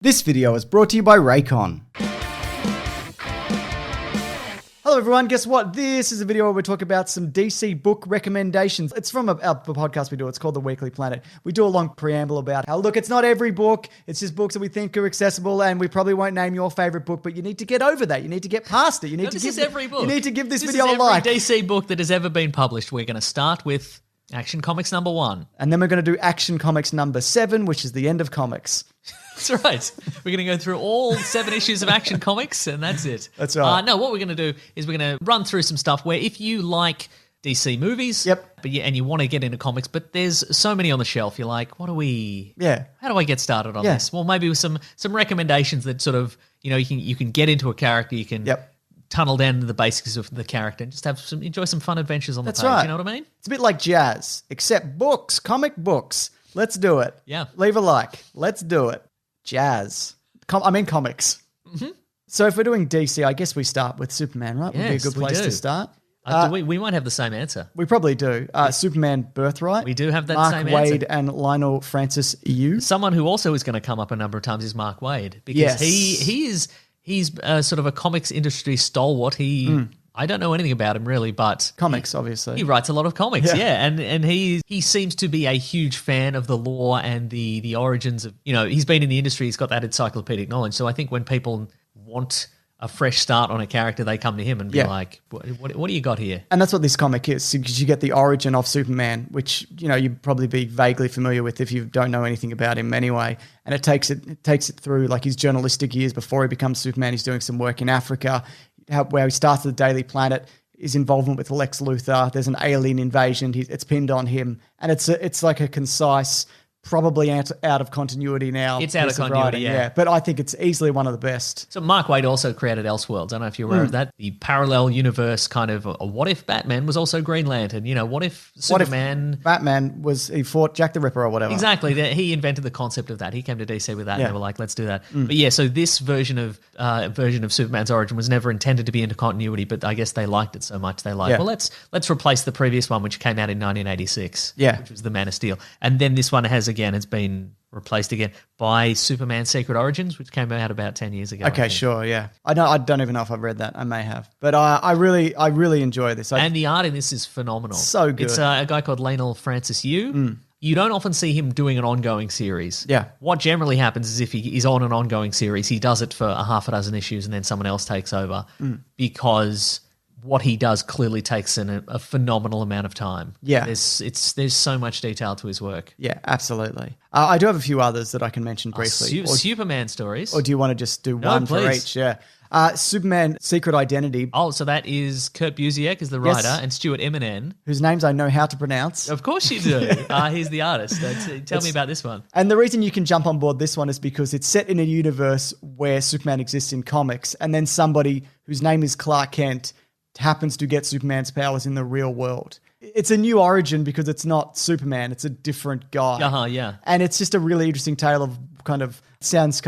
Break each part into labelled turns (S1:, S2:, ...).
S1: This video is brought to you by Raycon. Hello everyone, guess what? This is a video where we talk about some DC book recommendations. It's from a podcast we do, it's called The Weekly Planet. We do a long preamble about how, look, it's not every book, it's just books that we think are accessible, and we probably won't name your favorite book, but you need to get over that, you need to get past it.
S2: This is every book.
S1: You need to give this
S2: This
S1: video
S2: is
S1: a like.
S2: every DC book that has ever been published. We're going to start with Action Comics number 1.
S1: And then we're going to do Action Comics number 7, which is the end of comics.
S2: That's right. We're going to go through all 7 issues of Action Comics, and that's it.
S1: That's right.
S2: No, what we're going to do is we're going to run through some stuff where if you like DC movies, and you want to get into comics, but there's so many on the shelf, you're like, how do I get started on this? Well, maybe with some recommendations that sort of, you can get into a character, you can tunnel down into the basics of the character and just enjoy some fun adventures on the page.
S1: Right.
S2: You know what I mean?
S1: It's a bit like jazz, except books, comic books. Let's do it.
S2: Yeah.
S1: Leave a like. Let's do it. Jazz. Comics. Mm-hmm. So if we're doing DC, I guess we start with Superman, right? Would be a good place to start.
S2: We might have the same answer.
S1: We probably do. Superman Birthright.
S2: We do have that
S1: Mark
S2: same
S1: Waid
S2: answer.
S1: and Lionel Francis Yu.
S2: Someone who also is going to come up a number of times is Mark Waid, because he's sort of a comics industry stalwart. I don't know anything about him really, but
S1: Comics, obviously.
S2: he writes a lot of comics. And he seems to be a huge fan of the lore and the origins of, he's been in the industry, he's got that encyclopedic knowledge. So I think when people want a fresh start on a character, they come to him and be like, what do you got here? And
S1: that's what this comic is, because you get the origin of Superman, which, you'd probably be vaguely familiar with if you don't know anything about him anyway. And it takes it through like his journalistic years before he becomes Superman. He's doing some work in Africa, where he starts at the Daily Planet, his involvement with Lex Luthor. There's an alien invasion. It's pinned on him. And it's like a concise, probably out of continuity now.
S2: It's out of continuity, yeah.
S1: But I think it's easily one of the best.
S2: So Mark Waid also created Elseworlds. I don't know if you're aware of that. The parallel universe kind of, what if Batman was also Green Lantern? What if Superman...
S1: What if Batman he fought Jack the Ripper or whatever?
S2: Exactly. He invented the concept of that. He came to DC with that and they were like, let's do that. But yeah, so this version of Superman's origin was never intended to be into continuity, but I guess they liked it so much. They well, let's replace the previous one, which came out in 1986, which was the Man of Steel. And then this one has been replaced again by Superman Secret Origins, which came out about 10 years ago.
S1: Okay, sure, yeah. I don't even know if I've read that. I may have. But I really enjoy this.
S2: And the art in this is phenomenal.
S1: So good.
S2: It's a guy called Lionel Francis Yu. You don't often see him doing an ongoing series.
S1: Yeah.
S2: What generally happens is if he is on an ongoing series, he does it for a half a dozen issues and then someone else takes over because what he does clearly takes a phenomenal amount of time. Yeah. There's so much detail to his work.
S1: Yeah, absolutely. I do have a few others that I can mention briefly.
S2: Superman stories.
S1: Or do you want to just do one for each? Yeah. Superman Secret Identity.
S2: Oh, so that is Kurt Busiek is the writer and Stuart Eminem.
S1: Whose names I know how to pronounce.
S2: Of course you do. He's the artist. Tell me about this one.
S1: And the reason you can jump on board this one is because it's set in a universe where Superman exists in comics, and then somebody whose name is Clark Kent happens to get Superman's powers in the real world. It's a new origin because it's not Superman, it's a different guy.
S2: Yeah.
S1: And it's just a really interesting tale of sounds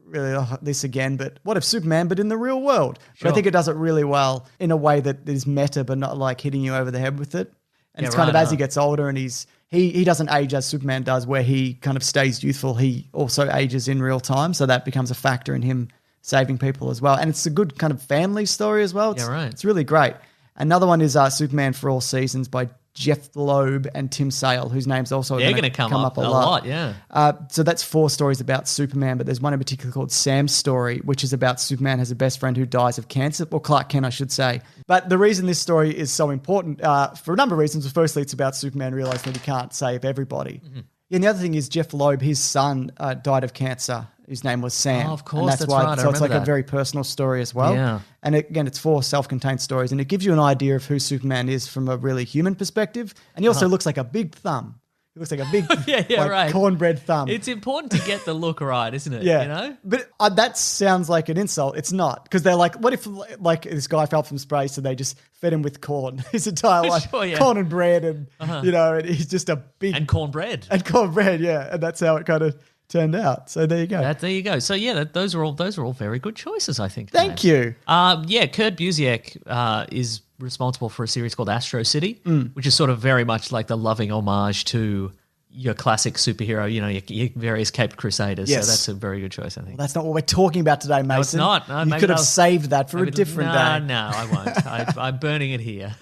S1: really this again, but what if Superman, but in the real world? Sure. But I think it does it really well in a way that is meta, but not like hitting you over the head with it. And it's kind of as he gets older and he doesn't age as Superman does, where he kind of stays youthful. He also ages in real time. So that becomes a factor in him saving people as well. And it's a good kind of family story as well. It's really great. Another one is Superman for All Seasons by Jeff Loeb and Tim Sale, whose name's also going to come up a lot. So that's 4 stories about Superman, but there's one in particular called Sam's Story, which is about Superman has a best friend who dies of cancer, or Clark Kent, I should say. But the reason this story is so important, for a number of reasons, firstly, it's about Superman realizing that he can't save everybody. Mm-hmm. And the other thing is Jeff Loeb, his son died of cancer. His name was Sam.
S2: Oh, of course,
S1: that's
S2: why. Right.
S1: So it's like a very personal story as well. Yeah. And again, it's 4 self-contained stories, and it gives you an idea of who Superman is from a really human perspective. And he also looks like a big thumb. He looks like a big cornbread thumb.
S2: It's important to get the look right, isn't it?
S1: But that sounds like an insult. It's not, because they're like, what if like this guy fell from space and they just fed him with corn his entire life, corn and bread, and and he's just a big
S2: and cornbread,
S1: and that's how it kind of turned out. So there you go.
S2: There you go. So yeah, those are all very good choices, I think.
S1: Thank you.
S2: Kurt Busiek is responsible for a series called Astro City, which is sort of very much like the loving homage to your classic superhero, your various caped crusaders.
S1: Yes.
S2: So that's a very good choice, I think.
S1: Well, that's not what we're talking about today, Mason.
S2: No, it's not. No,
S1: you
S2: maybe
S1: could have saved that for a different day.
S2: No, I won't. I'm burning it here.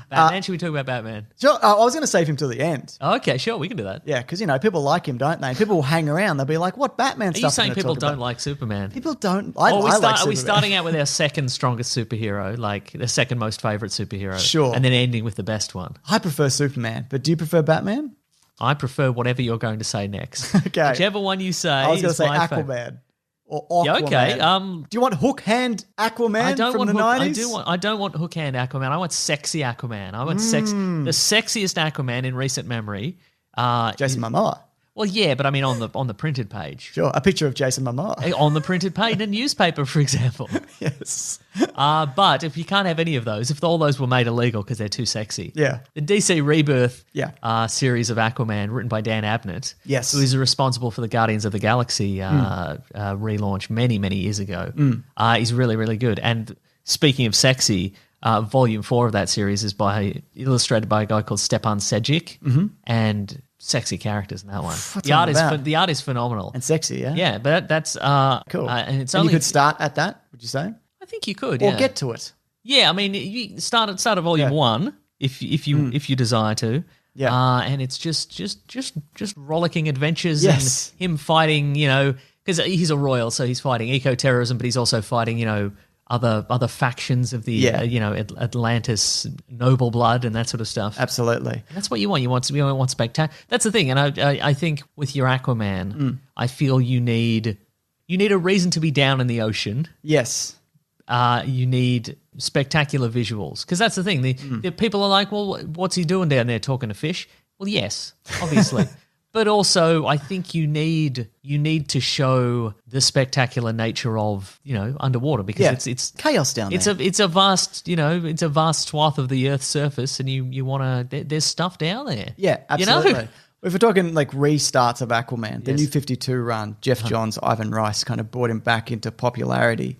S2: Batman, should we talk about Batman?
S1: Sure, I was going to save him till the end.
S2: Oh, okay, sure, we can do that.
S1: Yeah, because, people like him, don't they? People will hang around. They'll be like, what Batman stuff
S2: Are you saying
S1: are we
S2: people
S1: gonna talk
S2: don't
S1: about?
S2: like Superman?
S1: People don't. I like
S2: Are
S1: Superman.
S2: we starting out with our second strongest superhero, like the second most favourite superhero?
S1: Sure.
S2: And then ending with the best one?
S1: I prefer Superman, but do you prefer Batman?
S2: I prefer whatever you're going to say next.
S1: Okay.
S2: Whichever one you say.
S1: I was going to say
S2: my
S1: Aquaman.
S2: favourite.
S1: Or Aquaman.
S2: Yeah, okay.
S1: Do you want hook hand Aquaman from the 90s?
S2: I don't want hook hand Aquaman. I want sexy Aquaman. I want the sexiest Aquaman in recent memory.
S1: Jason Momoa.
S2: Well, yeah, but I mean on the printed page.
S1: Sure, a picture of Jason Momoa.
S2: On the printed page in a newspaper, for example.
S1: Yes.
S2: But if you can't have any of those, if all those were made illegal because they're too sexy.
S1: Yeah.
S2: The DC Rebirth
S1: series
S2: of Aquaman, written by Dan Abnett,
S1: yes,
S2: who is responsible for the Guardians of the Galaxy relaunch many, many years ago, is really, really good. And speaking of sexy, Volume 4 of that series is illustrated by a guy called Stepan Sejic, and sexy characters in that one. The art is phenomenal
S1: and sexy. Yeah,
S2: yeah. But that's
S1: cool.
S2: And it's
S1: and
S2: only
S1: you could start at that. Would you say?
S2: I think you could,
S1: or get to it.
S2: Yeah, I mean, you start at Volume 1 if you desire to.
S1: Yeah,
S2: and it's just rollicking adventures
S1: yes.
S2: and him fighting. Because he's a royal, so he's fighting eco-terrorism, but he's also fighting other factions of the Atlantis noble blood and that sort of stuff.
S1: Absolutely.
S2: And that's what you want. You want spectacular. That's the thing. And I think with your Aquaman, I feel you need a reason to be down in the ocean.
S1: Yes.
S2: You need spectacular visuals, because that's the thing. The people are like, well, what's he doing down there talking to fish? Well, yes, obviously. But also, I think you need to show the spectacular nature of underwater, because it's
S1: chaos down there.
S2: It's a vast swath of the Earth's surface, and you want to. There's stuff down there.
S1: Yeah, absolutely. If we're talking like restarts of Aquaman, the New 52 run, Jeff Johns, Ivan Rice kind of brought him back into popularity,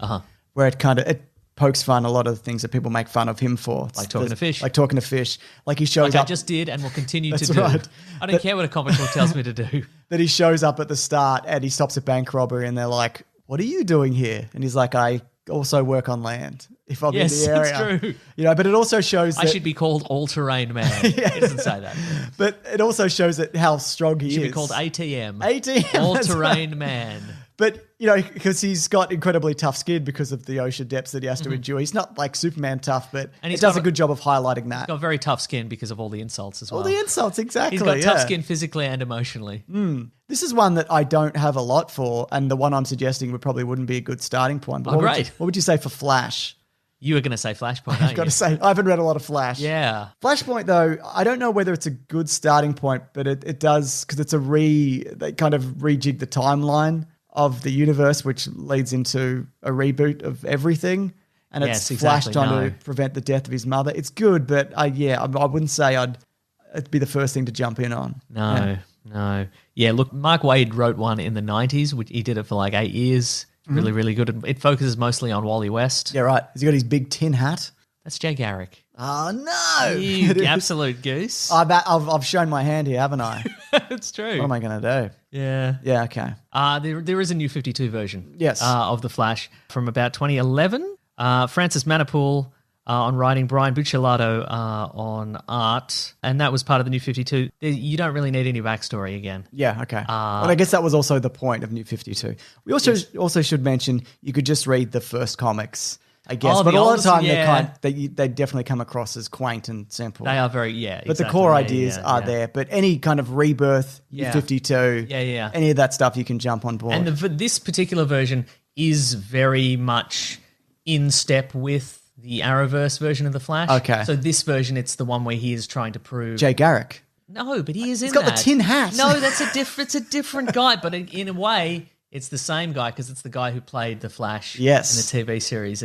S1: where it pokes fun a lot of the things that people make fun of him for.
S2: Like talking to fish.
S1: Like he shows up.
S2: I just did and will continue to do.
S1: Right.
S2: I don't care what a comic book tells me to do.
S1: That he shows up at the start and he stops a bank robbery and they're like, what are you doing here? And he's like, I also work on land if I'm in the area.
S2: It's true.
S1: But it also shows that
S2: I should be called all-terrain man. It doesn't say that.
S1: But it also shows that how strong he is.
S2: Should be called ATM.
S1: ATM.
S2: All-terrain man.
S1: But, because he's got incredibly tough skin because of the ocean depths that he has to endure. He's not like Superman tough, but he does a good job of highlighting that.
S2: He's got very tough skin because of all the insults as well.
S1: All the insults, exactly.
S2: He's got tough skin physically and emotionally.
S1: This is one that I don't have a lot for, and the one I'm suggesting probably wouldn't be a good starting point. But
S2: great.
S1: What would you say for Flash?
S2: You were going to say Flashpoint,
S1: I've got to say, I haven't read a lot of Flash.
S2: Yeah.
S1: Flashpoint, though, I don't know whether it's a good starting point, but it does, because it's they kind of rejig the timeline of the universe, which leads into a reboot of everything. And it's Flash trying to prevent the death of his mother. It's good, but I wouldn't say it'd be the first thing to jump in on.
S2: No. Yeah, look, Mark Waid wrote one in the 90s, which he did it for like 8 years. Really, really good. It focuses mostly on Wally West.
S1: Yeah, right. Has he got his big tin hat?
S2: That's Jay Garrick.
S1: Oh, no.
S2: You absolute goose.
S1: I've shown my hand here, haven't I?
S2: It's true.
S1: What am I going to do?
S2: Yeah.
S1: Yeah, okay.
S2: There is a new 52 version of The Flash from about 2011. Francis Manipool on writing, Brian Buccellato on art, and that was part of the New 52. You don't really need any backstory again.
S1: Yeah, okay. But I guess that was also the point of New 52. We also should mention you could just read the first comics, I guess. But a lot of the time they definitely come across as quaint and simple.
S2: They are very,
S1: But the core ideas are there. But any kind of rebirth, New 52, any of that stuff, you can jump on board.
S2: And this particular version is very much in step with the Arrowverse version of The Flash.
S1: Okay.
S2: So this version, it's the one where he is trying to prove...
S1: Jay Garrick.
S2: No, but he is in
S1: that. He's got the tin hat.
S2: No, it's a different guy, but in a way, it's the same guy, because it's the guy who played the Flash in the TV series.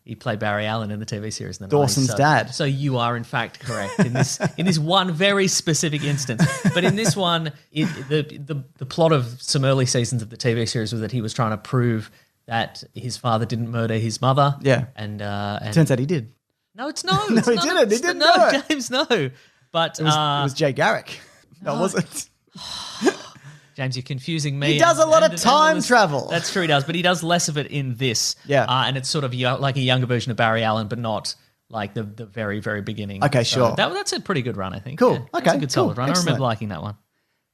S2: He played Barry Allen in the TV series in the
S1: Dawson's
S2: 90s.
S1: dad.
S2: So you are, in fact, correct in this one very specific instance. But in this one, the plot of some early seasons of the TV series was that he was trying to prove that his father didn't murder his mother.
S1: Yeah.
S2: And
S1: turns out he did.
S2: No, it's
S1: no.
S2: He didn't.
S1: He didn't.
S2: No, James, no. But
S1: it was Jay Garrick. No, it wasn't.
S2: James, you're confusing me.
S1: He does a lot of time travel.
S2: That's true, he does, but he does less of it in this.
S1: Yeah.
S2: And it's sort of like a younger version of Barry Allen, but not like the very, very beginning.
S1: Okay,
S2: so
S1: sure.
S2: That's a pretty good run, I think.
S1: Cool.
S2: Yeah,
S1: Okay,
S2: that's a good solid run.
S1: Excellent.
S2: I remember liking that one.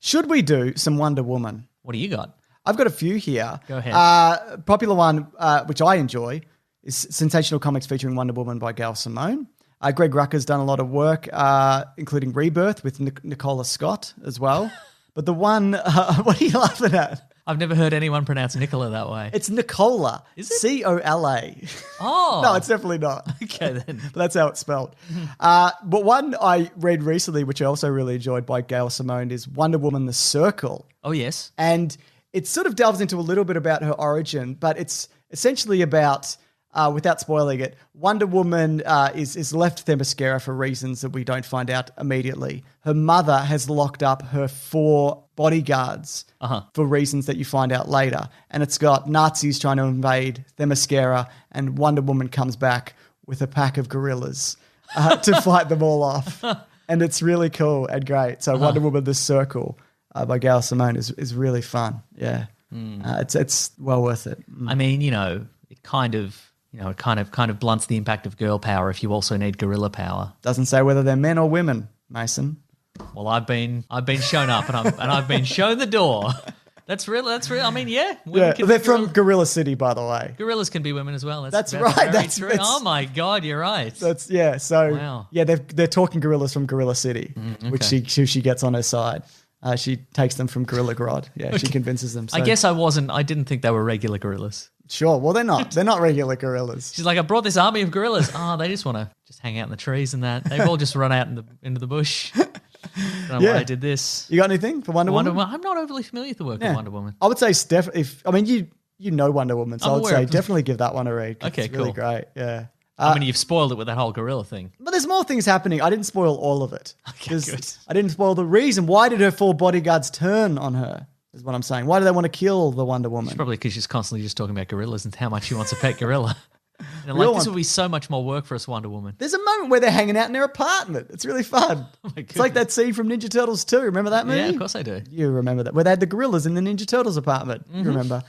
S1: Should we do some Wonder Woman?
S2: What do you got?
S1: I've got a few here.
S2: Go ahead.
S1: Popular one, which I enjoy, is Sensational Comics featuring Wonder Woman by Gail Simone. Greg Rucka's done a lot of work, including Rebirth with Nicola Scott as well. But the one, what are you laughing at?
S2: I've never heard anyone pronounce Nicola that way.
S1: It's Nicola.
S2: Is it?
S1: Cola.
S2: Oh.
S1: No, it's definitely not.
S2: Okay, then.
S1: But that's how it's spelled. But one I read recently, which I also really enjoyed by Gail Simone, is Wonder Woman The Circle.
S2: Oh, yes.
S1: And it sort of delves into a little bit about her origin, but it's essentially about, without spoiling it, Wonder Woman is left Themyscira for reasons that we don't find out immediately. Her mother has locked up her 4 bodyguards for reasons that you find out later. And it's got Nazis trying to invade Themyscira, and Wonder Woman comes back with a pack of gorillas to fight them all off. And it's really cool and great. So Wonder Woman The Circle by Gail Simone is really fun. Yeah. It's well worth it.
S2: I mean, it kind of blunts the impact of girl power if you also need gorilla power.
S1: Doesn't say whether they're men or women, Mason.
S2: Well, I've been shown up and I've been shown the door. That's real. I mean, yeah.
S1: They're from Gorilla City, by the way.
S2: Gorillas can be women as well.
S1: That's right. That's
S2: true. Oh my God, you're right.
S1: So
S2: wow.
S1: Yeah, they're talking gorillas from Gorilla City, which she gets on her side. She takes them from Gorilla Grodd. Yeah, she convinces them. So.
S2: I guess I didn't think they were regular gorillas.
S1: Sure. Well, they're not. They're not regular gorillas.
S2: She's like, I brought this army of gorillas. They just want to just hang out in the trees and that. They've all just run out into the bush. I don't know why I did this.
S1: You got anything for Wonder Woman?
S2: I'm not overly familiar with the work of Wonder Woman.
S1: I would say you know Wonder Woman, so I would say definitely give that one a read.
S2: Okay,
S1: it's really great. Yeah.
S2: I mean, you've spoiled it with that whole gorilla thing.
S1: But there's more things happening. I didn't spoil all of it.
S2: Okay, good.
S1: I didn't spoil the reason. Why did her 4 bodyguards turn on her, is what I'm saying. Why do they want to kill the Wonder Woman?
S2: It's probably because she's constantly just talking about gorillas and how much she wants a pet gorilla. And this will be so much more work for us, Wonder Woman.
S1: There's a moment where they're hanging out in their apartment. It's really fun. It's like that scene from Ninja Turtles 2. Remember that movie?
S2: Yeah, of course I do.
S1: You remember that. Where they had the gorillas in the Ninja Turtles apartment. You remember.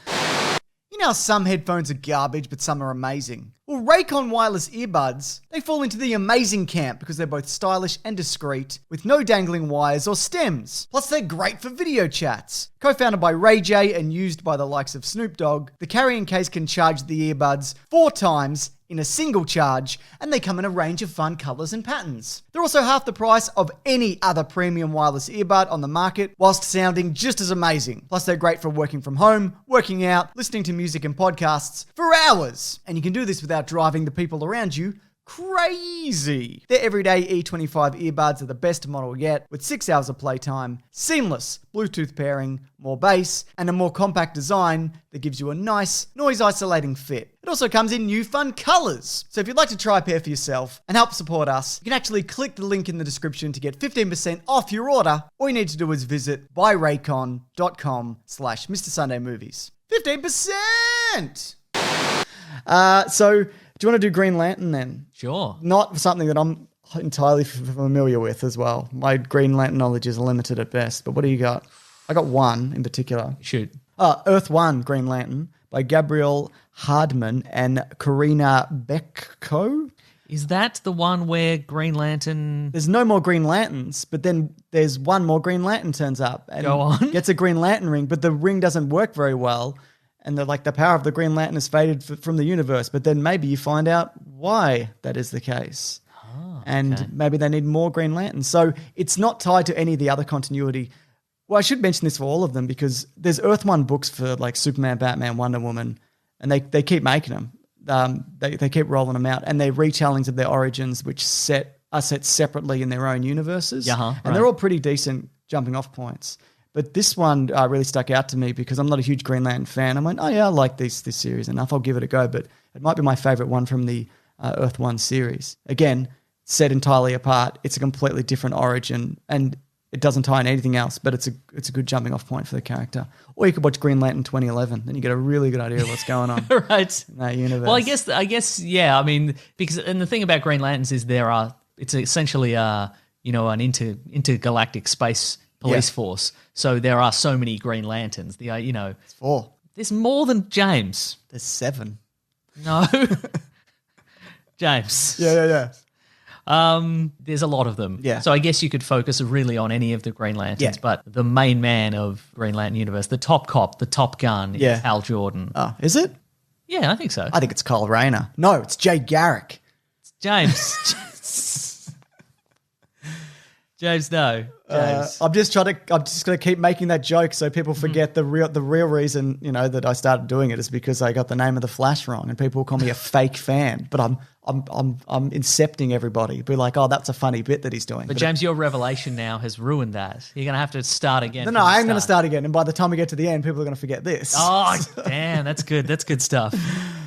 S1: You know how some headphones are garbage, but some are amazing? Well, Raycon wireless earbuds, they fall into the amazing camp because they're both stylish and discreet, with no dangling wires or stems. Plus, they're great for video chats. Co-founded by Ray J and used by the likes of Snoop Dogg, the carrying case can charge the earbuds 4 times in a single charge, and they come in a range of fun colors and patterns. They're also half the price of any other premium wireless earbud on the market, whilst sounding just as amazing. Plus, they're great for working from home, working out, listening to music and podcasts for hours. And you can do this without driving the people around you crazy. Their everyday E25 earbuds are the best model yet, with 6 hours of playtime, seamless Bluetooth pairing, more bass, and a more compact design that gives you a nice, noise-isolating fit. It also comes in new fun colors. So if you'd like to try a pair for yourself and help support us, you can actually click the link in the description to get 15% off your order. All you need to do is visit buyraycon.com/Mr. Sunday Movies. 15%! So do you want to do Green Lantern then?
S2: Sure.
S1: Not something that I'm entirely familiar with as well. My Green Lantern knowledge is limited at best. But what do you got? I got one in particular.
S2: Shoot.
S1: Earth 1 Green Lantern by Gabrielle Hardman and Karina Becko.
S2: Is that the one where Green Lantern...
S1: There's no more Green Lanterns, but then there's one more Green Lantern turns up and
S2: Go on.
S1: gets a Green Lantern ring, but the ring doesn't work very well. And the power of the Green Lantern is faded from the universe. But then maybe you find out why that is the case. And maybe they need more Green Lanterns. So it's not tied to any of the other continuity. Well, I should mention this for all of them because there's Earth 1 books for like Superman, Batman, Wonder Woman, and they keep making them. They keep rolling them out. And they're retellings of their origins, which are set separately in their own universes. And they're all pretty decent jumping off points. But this one really stuck out to me because I'm not a huge Green Lantern fan. I went, oh yeah, I like this series enough. I'll give it a go. But it might be my favorite one from the Earth 1 series. Again, set entirely apart. It's a completely different origin and it doesn't tie in anything else, but it's a good jumping off point for the character. Or you could watch Green Lantern 2011. Then you get a really good idea of what's going on
S2: right.
S1: in that universe.
S2: Well, I guess, yeah. I mean, and the thing about Green Lanterns is it's essentially, an intergalactic space police force. So there are so many Green Lanterns.
S1: It's 4.
S2: There's more than James.
S1: There's 7.
S2: No. James.
S1: Yeah.
S2: There's a lot of them.
S1: Yeah.
S2: So I guess you could focus really on any of the Green Lanterns,
S1: Yeah.
S2: but the main man of Green Lantern universe, the top cop, the top gun, is Hal Jordan.
S1: Oh, is it?
S2: Yeah, I think so.
S1: I think it's Kyle Rayner. No, it's Jay Garrick.
S2: It's James. James, no. James.
S1: I'm just going to keep making that joke so people forget the real reason, that I started doing it is because I got the name of the Flash wrong and people call me a fake fan. But I'm incepting everybody. Be like, oh, that's a funny bit that he's doing.
S2: But James, your revelation now has ruined that. You're going to have to start again.
S1: No, I am going to start again. And by the time we get to the end, people are going to forget this.
S2: Oh, damn, that's good. That's good stuff.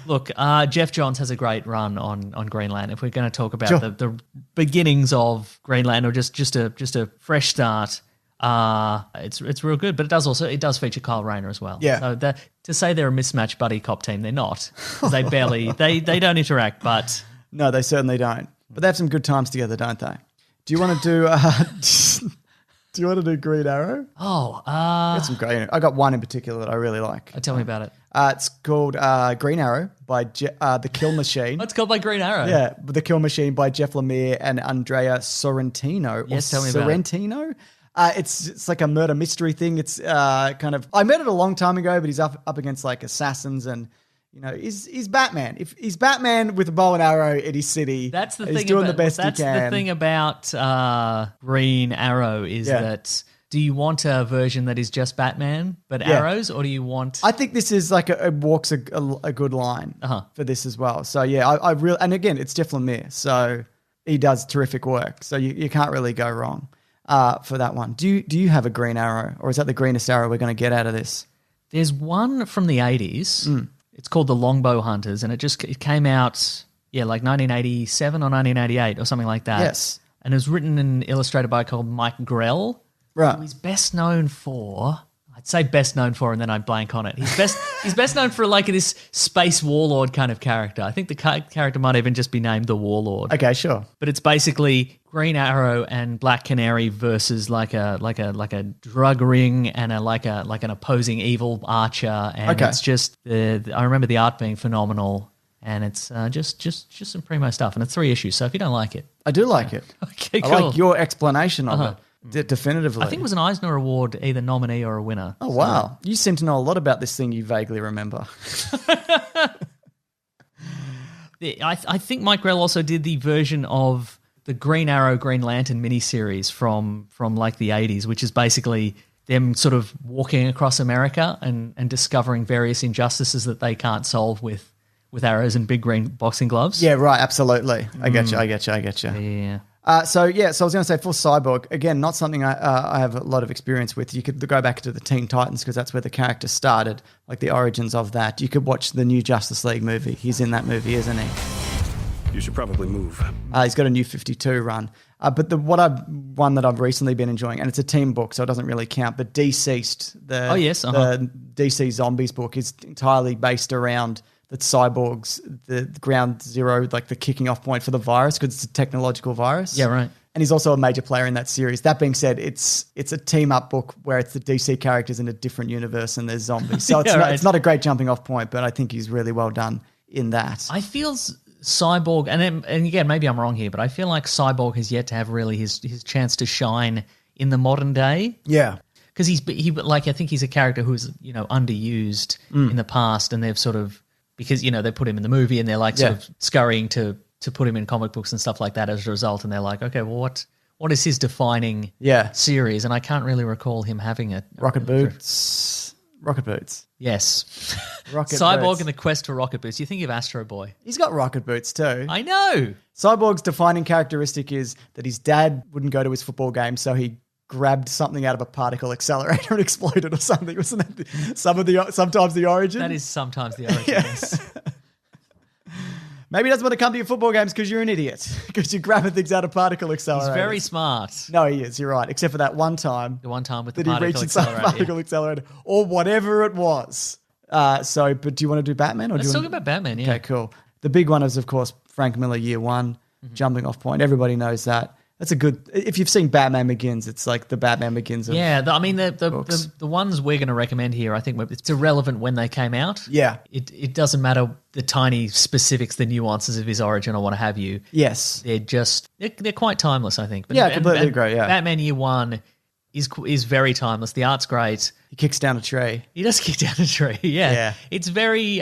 S2: Look, Jeff Johns has a great run on Green Lantern. If we're going to talk about the beginnings of Green Lantern or just a fresh start, it's real good. But it does feature Kyle Rayner as well.
S1: Yeah.
S2: So to say they're a mismatched buddy cop team, they're not. They barely they don't interact, but
S1: no, they certainly don't. But they have some good times together, don't they? Do you want to do? Do you want to do Green Arrow?
S2: Oh,
S1: I got some great. I got one in particular that I really like.
S2: Tell me about it.
S1: It's called Green Arrow by the Kill Machine.
S2: It's called by Green Arrow.
S1: Yeah, the Kill Machine by Jeff Lemire and Andrea Sorrentino.
S2: Yes, tell me about it.
S1: It's like a murder mystery thing. It's kind of. I met it a long time ago, but he's up against like assassins and. He's Batman. If he's Batman with a bow and arrow in his city,
S2: that's the
S1: he's
S2: thing.
S1: Doing the best he can.
S2: That's the thing about Green Arrow is that. Do you want a version that is just Batman but arrows, or do you want?
S1: I think this is like it walks a good line for this as well. So yeah, I really, and again, it's Jeff Lemire, so he does terrific work. So you can't really go wrong for that one. Do you have a Green Arrow, or is that the greenest arrow we're going to get out of this?
S2: There's one from the 80s. It's called The Longbow Hunters, and it came out, like 1987 or 1988 or something like that.
S1: Yes.
S2: And it was written and illustrated by a guy called Mike Grell.
S1: Right.
S2: He's best known for, I'd say best known for, and then I blank on it. He's best known for like this space warlord kind of character. I think the character might even just be named the Warlord.
S1: Okay, sure.
S2: But it's basically Green Arrow and Black Canary versus like a drug ring and an opposing evil archer. And it's just I remember the art being phenomenal, and it's just some primo stuff. And it's 3 issues. So if you don't like it,
S1: I do like it.
S2: Okay, cool.
S1: I like your explanation of it. Definitively.
S2: I think it was an Eisner Award, either nominee or a winner.
S1: Oh, wow. You seem to know a lot about this thing you vaguely remember.
S2: I think Mike Grell also did the version of the Green Arrow, Green Lantern miniseries from like the 80s, which is basically them sort of walking across America and discovering various injustices that they can't solve with arrows and big green boxing gloves.
S1: Yeah, right. Absolutely. I get you.
S2: Yeah.
S1: So I was going to say for Cyborg, again, not something I have a lot of experience with. You could go back to the Teen Titans because that's where the character started, like the origins of that. You could watch the new Justice League movie. He's in that movie, isn't he?
S3: You should probably move.
S1: He's got a new 52 run. But one that I've recently been enjoying, and it's a team book, so it doesn't really count, but Deceased, the DC Zombies book is entirely based around that Cyborg's the ground zero, like the kicking off point for the virus because it's a technological virus.
S2: Yeah, right.
S1: And he's also a major player in that series. That being said, it's a team up book where it's the DC characters in a different universe and there's zombies. So it's not a great jumping off point, but I think he's really well done in that.
S2: I feel Cyborg, and again, maybe I'm wrong here, but I feel like Cyborg has yet to have really his chance to shine in the modern day.
S1: Yeah.
S2: Because I think he's a character who's, underused in the past, and they've sort of, because, they put him in the movie and they're like sort of scurrying to put him in comic books and stuff like that as a result. And they're like, okay, well, what is his defining series? And I can't really recall him having it.
S1: Rocket Boots.
S2: Yes.
S1: Rocket
S2: Cyborg
S1: Boots.
S2: and the quest for Rocket Boots. You think of Astro Boy.
S1: He's got rocket boots too.
S2: I know.
S1: Cyborg's defining characteristic is that his dad wouldn't go to his football game, so he grabbed something out of a particle accelerator and exploded or something. Wasn't that sometimes the origin?
S2: That is sometimes the origin, yes.
S1: Maybe he doesn't want to come to your football games because you're an idiot, because you're grabbing things out of particle accelerators.
S2: He's very smart.
S1: No, he is. You're right. Except for that one time.
S2: The one time with the
S1: that
S2: particle
S1: he reached
S2: accelerator.
S1: Particle accelerator or whatever it was. But do you want to do Batman?
S2: Let's talk about Batman, yeah.
S1: Okay, cool. The big one is, of course, Frank Miller Year One, jumping off point. Everybody knows that. That's a good. If you've seen Batman Begins, it's like the Batman Begins. Of
S2: the ones we're going to recommend here, I think it's irrelevant when they came out.
S1: Yeah,
S2: it doesn't matter the tiny specifics, the nuances of his origin or what have you.
S1: Yes,
S2: they're quite timeless, I think.
S1: But, I completely agree. Yeah,
S2: Batman Year One is very timeless. The art's great.
S1: He kicks down a tree.
S2: He does kick down a tree. Yeah. It's very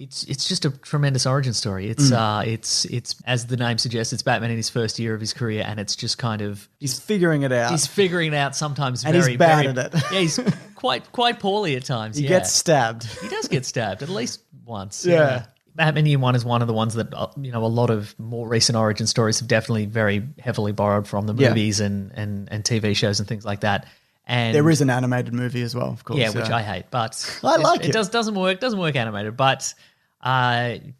S2: It's just a tremendous origin story. It's as the name suggests, it's Batman in his first year of his career, and it's just kind of
S1: he's figuring it out.
S2: He's figuring it out sometimes,
S1: and he's bad at it.
S2: Yeah, he's quite poorly at times.
S1: He gets stabbed.
S2: He does get stabbed at least once.
S1: Yeah.
S2: Batman Year One is one of the ones that a lot of more recent origin stories have definitely very heavily borrowed from the movies and TV shows and things like that. And
S1: there is an animated movie as well, of course.
S2: Yeah, which I hate, but
S1: I like it.
S2: It doesn't work animated, but.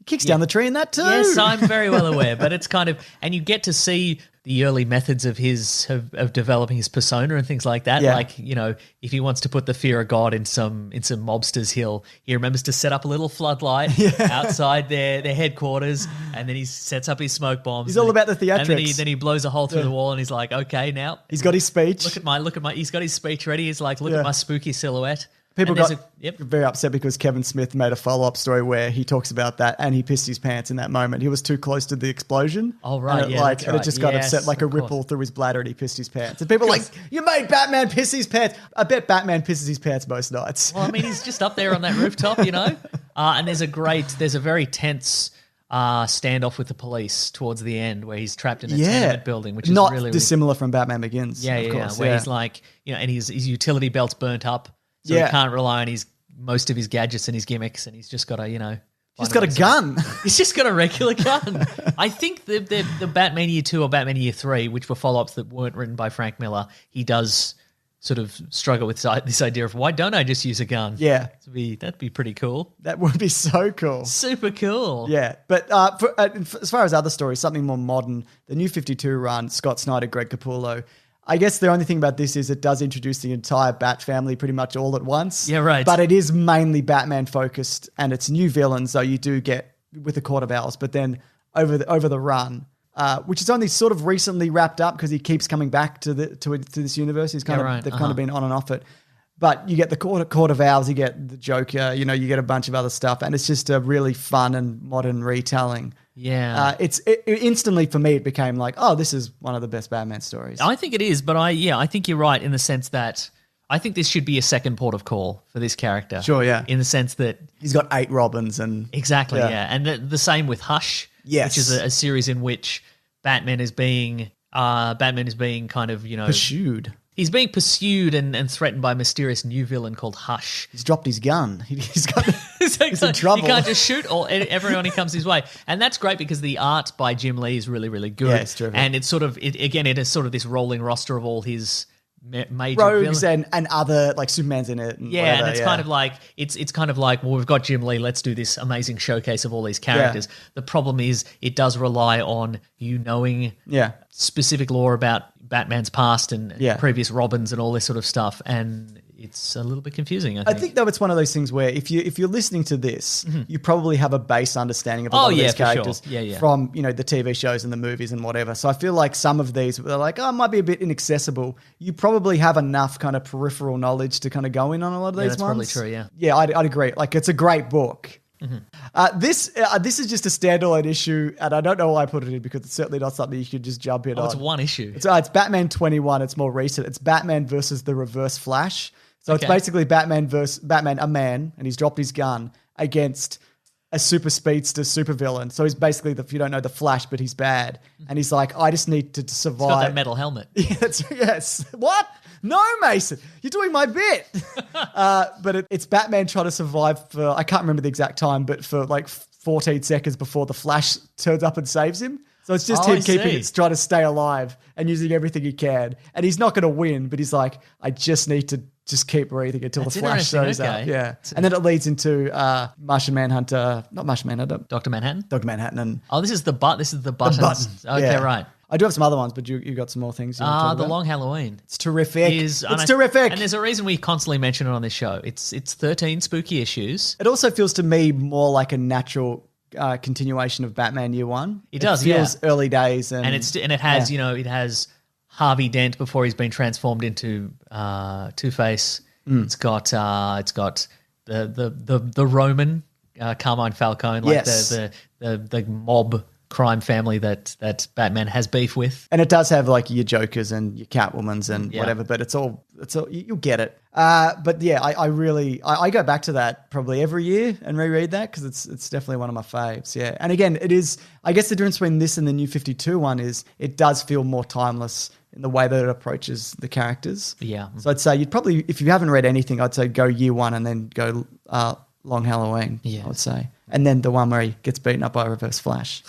S1: Kicks down the tree in that too.
S2: Yes, I'm very well aware, but it's kind of, and you get to see the early methods of of developing his persona and things like that.
S1: Yeah.
S2: Like, if he wants to put the fear of God in some mobsters, he remembers to set up a little floodlight outside their headquarters, and then he sets up his smoke bombs.
S1: He's all about the theatrics.
S2: And then he blows a hole through the wall, and he's like, okay, now
S1: he's got his speech.
S2: Look at my. He's got his speech ready. He's like, look at my spooky silhouette.
S1: People got very upset because Kevin Smith made a follow-up story where he talks about that and he pissed his pants in that moment. He was too close to the explosion.
S2: Oh, right,
S1: and
S2: and
S1: it just kind of set like a ripple through his bladder and he pissed his pants. And people are like, you made Batman piss his pants. I bet Batman pisses his pants most nights.
S2: Well, I mean, he's just up there on that rooftop, and there's a very tense standoff with the police towards the end where he's trapped in a tenement building, which is
S1: not
S2: really
S1: dissimilar from Batman Begins. Of course,
S2: where he's like, and his utility belt's burnt up. So he can't rely on most of his gadgets and his gimmicks, and he's just got a,
S1: He's got a gun.
S2: He's just got a regular gun. I think the Batman Year 2 or Batman Year 3, which were follow-ups that weren't written by Frank Miller, he does sort of struggle with this idea of, why don't I just use a gun?
S1: Yeah.
S2: That'd be pretty cool.
S1: That would be so cool.
S2: Super cool.
S1: Yeah. But as far as other stories, something more modern, the New 52 run, Scott Snyder, Greg Capullo, I guess the only thing about this is it does introduce the entire Bat family pretty much all at once.
S2: Yeah, right.
S1: But it is mainly Batman focused, and it's new villains, though you do get with the Court of Owls. But then over the run, which is only sort of recently wrapped up because he keeps coming back to this universe. He's kind of kind of been on and off it. But you get the Court of Owls, you get the Joker, you get a bunch of other stuff, and it's just a really fun and modern retelling.
S2: Yeah.
S1: It instantly for me it became like, oh, this is one of the best Batman stories.
S2: I think it is, but I think you're right in the sense that I think this should be a second port of call for this character.
S1: Sure, yeah.
S2: In the sense that
S1: he's got 8 Robins and
S2: exactly, yeah. And the same with Hush,
S1: yes,
S2: which is a series in which Batman is being kind of
S1: pursued.
S2: He's being pursued and threatened by a mysterious new villain called Hush.
S1: He's dropped his gun. He's in trouble.
S2: He can't just shoot everyone who comes his way. And that's great because the art by Jim Lee is really, really good.
S1: Yeah, it's terrific.
S2: And it's sort of, it is sort of this rolling roster of all his major
S1: rogues
S2: villains.
S1: and other, like Superman's in it. And
S2: and it's kind of like, it's kind of like, well, we've got Jim Lee, let's do this amazing showcase of all these characters. Yeah. The problem is it does rely on you knowing specific lore about Batman's past and previous Robins and all this sort of stuff, and it's a little bit confusing. I think
S1: though it's one of those things where if you're listening to this, you probably have a base understanding of a lot of these characters from the TV shows and the movies and whatever. So I feel like some of these they're like, it might be a bit inaccessible. You probably have enough kind of peripheral knowledge to kind of go in on a lot of these
S2: that's
S1: ones.
S2: That's probably true.
S1: Yeah, I'd agree. Like it's a great book. Mm-hmm. This is just a standalone issue, and I don't know why I put it in because it's certainly not something you could just jump in on.
S2: It's one issue.
S1: It's Batman 21. It's more recent. It's Batman versus the Reverse Flash. So it's basically Batman versus Batman, a man, and he's dropped his gun against a super speedster supervillain. So he's basically, if you don't know, the Flash, but he's bad. And he's like, I just need to survive.
S2: He's got that metal helmet.
S1: Yes. What? No, Mason, you're doing my bit. But it's Batman trying to survive for, I can't remember the exact time, but for like 14 seconds before the Flash turns up and saves him. So it's just him trying to stay alive and using everything he can. And he's not going to win, but he's like, I just need to just keep breathing until the Flash shows up. Yeah. And then it leads into Dr. Manhattan.
S2: Dr. Manhattan.
S1: And
S2: this is the buttons. Okay, right.
S1: I do have some other ones, but you got some more things you want to talk about?
S2: The Long Halloween.
S1: It's terrific. It's terrific.
S2: And there's a reason we constantly mention it on this show. It's 13 spooky issues.
S1: It also feels to me more like a natural continuation of Batman Year One.
S2: It does,
S1: feels early days, and
S2: it has it has Harvey Dent before he's been transformed into Two-Face. It's got the Roman Carmine Falcone, like the mob crime family that Batman has beef with,
S1: and it does have like your Jokers and your Catwomans and whatever, but it's all you'll get it. But yeah, I go back to that probably every year and reread that because it's definitely one of my faves. Yeah, and again, it is. I guess the difference between this and the New 52 one is it does feel more timeless in the way that it approaches the characters.
S2: Yeah.
S1: So I'd say you'd probably, if you haven't read anything, I'd say go Year One and then go Long Halloween. Yeah, I would say, and then the one where he gets beaten up by Reverse Flash.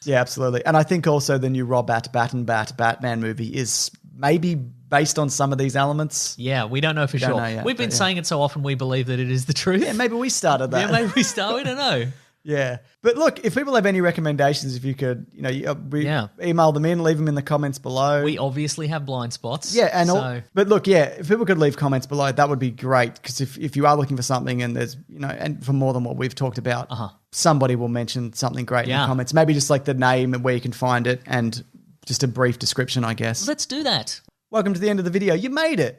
S1: Yeah, absolutely. And I think also the new Bat Batman movie is maybe based on some of these elements.
S2: Yeah, we don't know for sure. We've been saying it so often we believe that it is the truth.
S1: Yeah, maybe we started that.
S2: Yeah, maybe we started. We don't know.
S1: Yeah. But look, if people have any recommendations, if you could, email them in, leave them in the comments below.
S2: We obviously have blind spots.
S1: Yeah, but look, if people could leave comments below, that would be great because if you are looking for something and there's, and for more than what we've talked about, somebody will mention something great in the comments. Maybe just like the name and where you can find it and just a brief description, I guess.
S2: Let's do that.
S1: Welcome to the end of the video. You made it.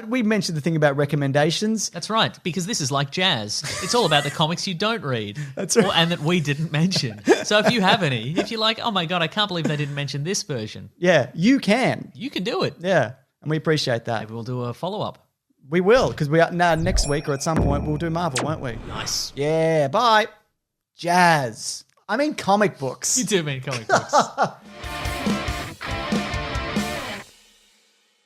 S1: We mentioned the thing about recommendations.
S2: That's right, because this is like jazz. It's all about the comics you don't read.
S1: That's right.
S2: And that we didn't mention. So if you have any, if you're like, oh my God, I can't believe they didn't mention this version.
S1: Yeah, you can.
S2: You can do it.
S1: Yeah, and we appreciate that.
S2: Maybe we'll do a follow-up.
S1: We will, because we are next week or at some point we'll do Marvel, won't we?
S2: Nice.
S1: Yeah, bye. Jazz. I mean comic books.
S2: You do mean comic books.